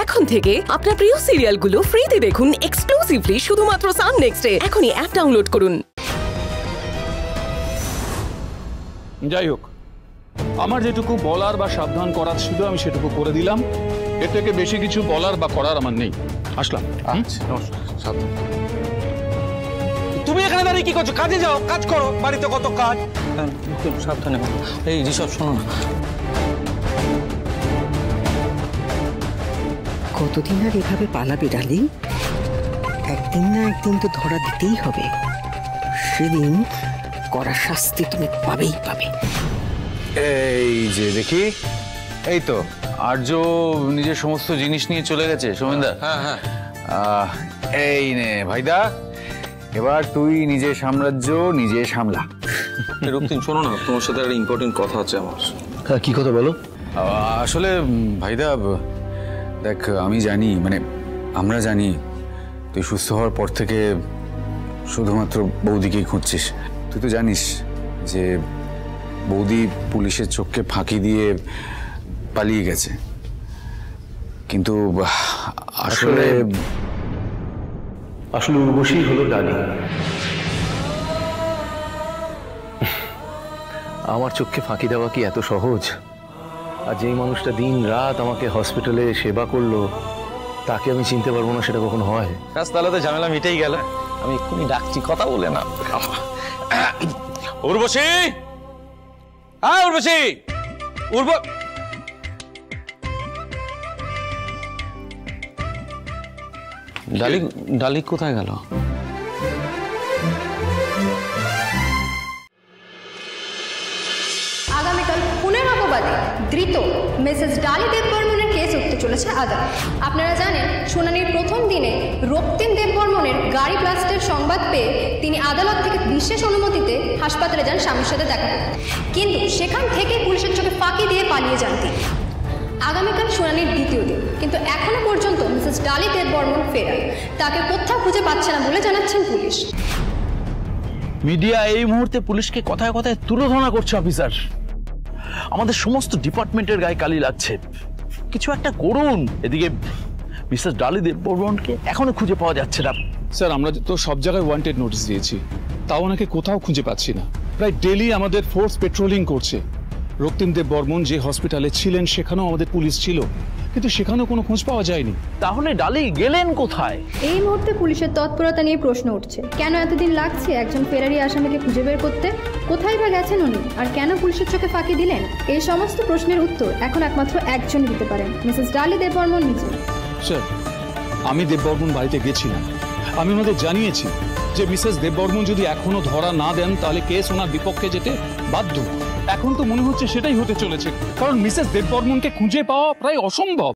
এখন থেকে আপনার প্রিয় সিরিয়ালগুলো ফ্রিতে দেখুন এক্সক্লুসিভলি শুধুমাত্র সান নেক্সটে। এখনই অ্যাপ ডাউনলোড করুন। যাই হোক, আমার যেটুকু বলার বা সাবধান করার ছিল আমি সেটুকু করে দিলাম। এর থেকে বেশি কিছু বলার বা করার আমার নেই। আসলাম। সাবধান। তুমি এখানে দাঁড়িয়ে কি করছো? কাজে যাও, কাজ করো, বাড়িতে কত কাজ। সাবধানে। এই ঋষভ শোনো না, কতদিন আর এভাবে পালাবে ডালি? একদিন না একদিন তো ধরা দিতেই হবে। সেদিন কড়া শাস্তি তুমি পাবেই পাবে। এই যে দেখি, এই তো আর্য নিজের সমস্ত জিনিস নিয়ে চলে গেছে। সোমেনদা, এই নে ভাইদা, এবার তুই নিজের সাম্রাজ্য নিজে সামলা। রক্তিম শোনো না, তোমার সাথে একটা ইম্পর্টেন্ট কথা আছে আমার। হ্যাঁ, কি কথা বলো? আসলে ভাইদা দেখ, আমি জানি, মানে আমরা জানি তুই সুস্থ হওয়ার পর থেকে শুধুমাত্র বৌদিকেই খুঁজছিস। তুই তো জানিস যে বৌদি পুলিশের চোখকে ফাঁকি দিয়ে পালিয়ে গেছে, কিন্তু আসলে উর্বশী হলো ডালি। আমার চোখকে ফাঁকি দেওয়া কি এত সহজ? আর যেই মানুষটা দিন রাত আমাকে হসপিটালে সেবা করলো, তাকে আমি চিনতে পারবো না, সেটা কখন হয়? তাহলে তো ঝামেলা মিটেই গেল। আমি এক্ষুনি ডাকছি, কথা বলে না। উর্বশী, হ্যাঁ উর্বশী, ডালি কোথায় গেল? আগামীকাল খুনের অপবাদে ধৃত মিসেস ডালি দেববর্মনের কেস উঠতে চলেছে আদালত। আপনারা জানেন, শুনানির প্রথম দিনে রক্তিম দেববর্মনের গাড়ি ব্লাস্টের সংবাদ পেয়ে তিনি আদালত থেকে বিশেষ অনুমতিতে হাসপাতালে যান স্বামীর সাথে দেখা করতে, কিন্তু সেখান থেকে পুলিশের চোখে ফাঁকি দিয়ে পালিয়ে যান তিনি। আগামীকাল শুনানির দ্বিতীয় দিন, কিন্তু এখনো পর্যন্ত মিসেস ডালি দেববর্মন ফেরার, তাকে কোথাও খুঁজে পাচ্ছে না বলে জানাচ্ছেন পুলিশ। মিডিয়া এই মুহূর্তে পুলিশকে কথায় কথায় তুলোধনা করছে। অফিসার, আমাদের সমস্ত ডিপার্টমেন্টের গায়ে কালি লাগছে, কিছু একটা করুন। এদিকে মিসেস ডালি দেববর্মনকে এখনো খুঁজে পাওয়া যাচ্ছে না। স্যার, আমরা তো সব জায়গায় ওয়ান্টেড নোটিশ দিয়েছি, তাও ওনাকে কোথাও খুঁজে পাচ্ছি না। প্রায় ডেলি আমাদের ফোর্স পেট্রোলিং করছে। রক্তিম দেববর্মন যে হসপিটালে ছিলেন সেখানেও আমাদের পুলিশ ছিল, কিন্তু সেখানেও কোনো খোঁজ পাওয়া যায়নি। তাহলে ডালি গেলেন কোথায়? এই মুহূর্তে পুলিশের তৎপরতা নিয়ে প্রশ্ন উঠছে, কেন এতদিন লাগছে একজন ফেরারি আসামিকে খুঁজে বের করতে? কোথায় বা গেছেন উনি, আর কেন পুলিশের চোখে ফাঁকি দিলেন? এই সমস্ত প্রশ্নের উত্তর এখন একমাত্র একজন দিতে পারেন, মিসেস ডালি দেববর্মন নিজে। স্যার, আমি দেববর্মন বাড়িতে গেছিলাম। আমি ওনাদের জানিয়েছি যে মিসেস দেববর্মন যদি এখনো ধরা না দেন তাহলে কেস ওনার বিপক্ষে যেতে বাধ্য। এখন তো মনে হচ্ছে সেটাই হতে চলেছে, কারণ মিসেস দেববর্মনকে খুঁজে পাওয়া প্রায় অসম্ভব।